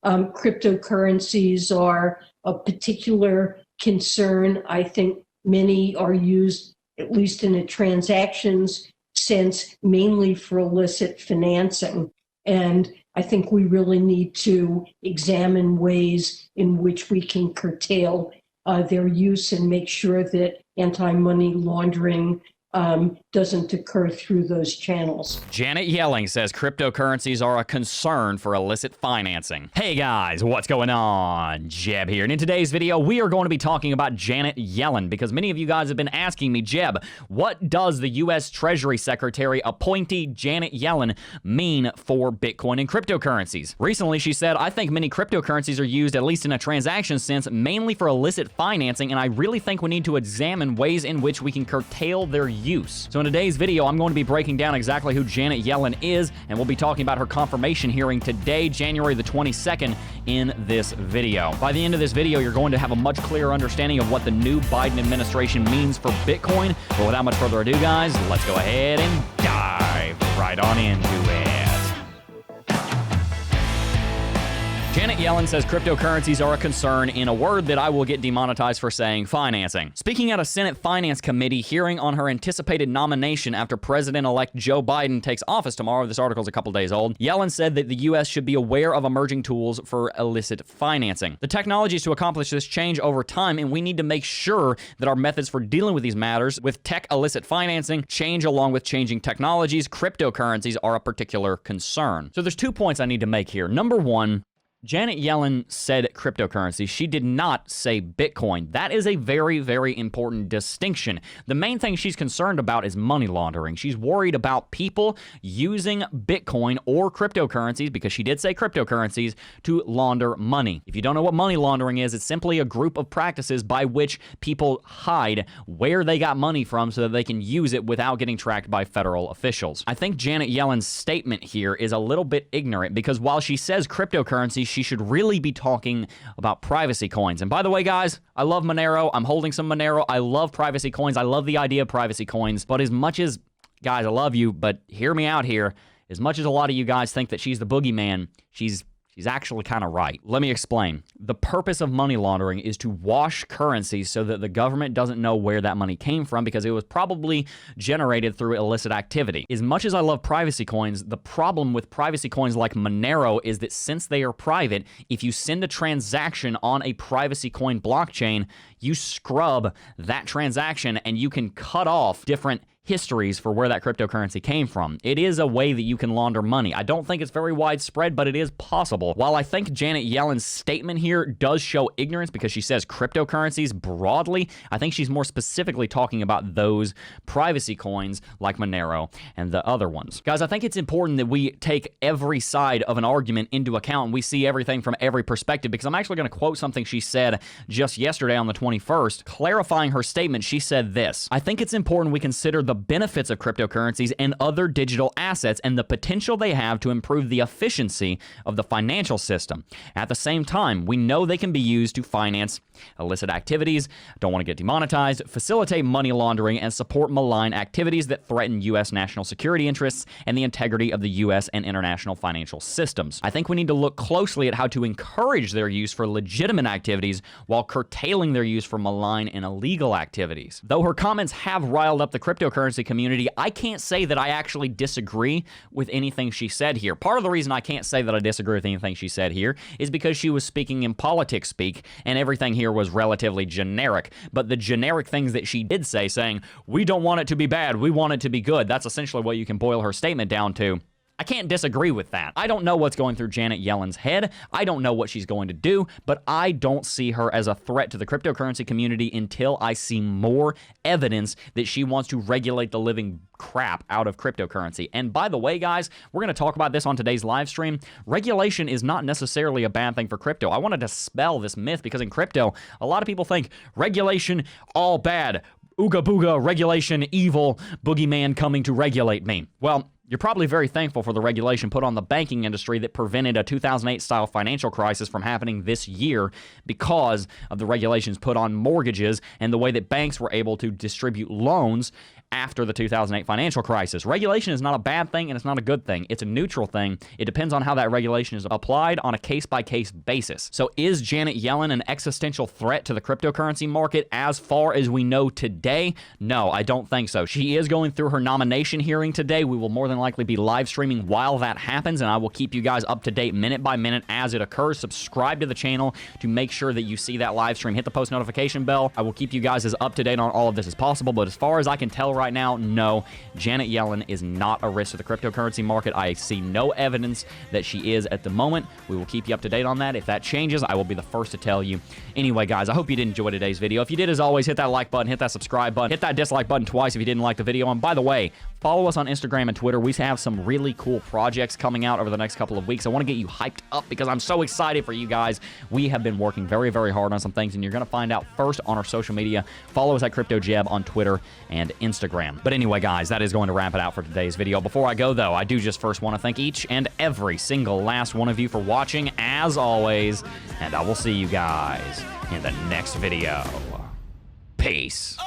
Cryptocurrencies are a particular concern. I think many are used, at least in a transactions sense, mainly for illicit financing. And I think we really need to examine ways in which we can curtail their use and make sure that anti-money laundering doesn't occur through those channels. Janet Yellen says cryptocurrencies are a concern for illicit financing. Hey guys, what's going on? Jeb here, and in today's video, we are going to be talking about Janet Yellen because many of you guys have been asking me, Jeb, what does the U.S. Treasury Secretary appointee Janet Yellen mean for Bitcoin and cryptocurrencies? Recently, she said, I think many cryptocurrencies are used, at least in a transaction sense, mainly for illicit financing, and I really think we need to examine ways in which we can curtail their use. So in today's video, I'm going to be breaking down exactly who Janet Yellen is, and we'll be talking about her confirmation hearing today, January the 22nd, in this video. By the end of this video, you're going to have a much clearer understanding of what the new Biden administration means for Bitcoin. But without much further ado, guys, let's go ahead and dive right on into it. Janet Yellen says cryptocurrencies are a concern in a word that I will get demonetized for saying financing. Speaking at a Senate Finance Committee hearing on her anticipated nomination after President-elect Joe Biden takes office tomorrow, this article is a couple days old, Yellen said that the U.S. should be aware of emerging tools for illicit financing. The technologies to accomplish this change over time, and we need to make sure that our methods for dealing with these matters with tech illicit financing change along with changing technologies. Cryptocurrencies are a particular concern. So there's 2 points I need to make here. Number one, Janet Yellen said cryptocurrency. She did not say Bitcoin. That is a very, very important distinction. The main thing she's concerned about is money laundering. She's worried about people using Bitcoin or cryptocurrencies, because she did say cryptocurrencies, to launder money. If you don't know what money laundering is, it's simply a group of practices by which people hide where they got money from so that they can use it without getting tracked by federal officials. I think Janet Yellen's statement here is a little bit ignorant, because while she says cryptocurrency, she should really be talking about privacy coins. And by the way, guys, I love Monero. I'm holding some Monero. I love privacy coins. I love the idea of privacy coins. But as much as, guys, I love you, but hear me out here. As much as a lot of you guys think that she's the boogeyman, she's actually kind of right. Let me explain. The purpose of money laundering is to wash currencies so that the government doesn't know where that money came from, because it was probably generated through illicit activity. As much as I love privacy coins, the problem with privacy coins like Monero is that since they are private, if you send a transaction on a privacy coin blockchain, you scrub that transaction and you can cut off different histories for where that cryptocurrency came from. It is a way that you can launder money. I don't think it's very widespread, but it is possible. While I think Janet Yellen's statement here does show ignorance because she says cryptocurrencies broadly, I think she's more specifically talking about those privacy coins like Monero and the other ones. Guys, I think it's important that we take every side of an argument into account and we see everything from every perspective, because I'm actually going to quote something she said just yesterday on the 21st. Clarifying her statement, she said this: I think it's important we consider the benefits of cryptocurrencies and other digital assets and the potential they have to improve the efficiency of the financial system. At the same time, we know they can be used to finance illicit activities, don't want to get demonetized, facilitate money laundering, and support malign activities that threaten U.S. national security interests and the integrity of the U.S. and international financial systems. I think we need to look closely at how to encourage their use for legitimate activities while curtailing their use for malign and illegal activities. Though her comments have riled up the cryptocurrency community, I can't say that I actually disagree with anything she said here. Part of the reason I can't say that I disagree with anything she said here is because she was speaking in politics speak, and everything here was relatively generic. But the generic things that she did say, saying, we don't want it to be bad, we want it to be good, that's essentially what you can boil her statement down to. I can't disagree with that. I don't know what's going through Janet Yellen's head. I don't know what she's going to do, but I don't see her as a threat to the cryptocurrency community until I see more evidence that she wants to regulate the living crap out of cryptocurrency. And by the way, guys, we're going to talk about this on today's live stream. Regulation is not necessarily a bad thing for crypto. I want to dispel this myth, because in crypto, a lot of people think regulation, all bad. Ooga booga, regulation, evil, boogeyman coming to regulate me. Well, You're probably very thankful for the regulation put on the banking industry that prevented a 2008-style financial crisis from happening this year because of the regulations put on mortgages and the way that banks were able to distribute loans after the 2008 financial crisis. Regulation is not a bad thing and it's not a good thing. It's a neutral thing. It depends on how that regulation is applied on a case-by-case basis. So is Janet Yellen an existential threat to the cryptocurrency market as far as we know today? No, I don't think so. She is going through her nomination hearing today. We will more than likely be live streaming while that happens, and I will keep you guys up to date minute by minute as it occurs. Subscribe to the channel to make sure that you see that live stream. Hit the post notification bell. I will keep you guys as up to date on all of this as possible, but as far as I can tell right now, no, Janet Yellen is not a risk to the cryptocurrency market. I see no evidence that she is at the moment. We will keep you up to date on that. If that changes, I will be the first to tell you. Anyway, guys, I hope you did enjoy today's video. If you did, as always, hit that like button, hit that subscribe button, hit that dislike button twice if you didn't like the video. And by the way, follow us on Instagram and Twitter. We have some really cool projects coming out over the next couple of weeks. I want to get you hyped up because I'm so excited for you guys. We have been working very, very hard on some things, and you're going to find out first on our social media. Follow us at CryptoJeb on Twitter and Instagram. But anyway, guys, that is going to wrap it out for today's video. Before I go, though, I do just first want to thank each and every single last one of you for watching, as always, and I will see you guys in the next video. Peace.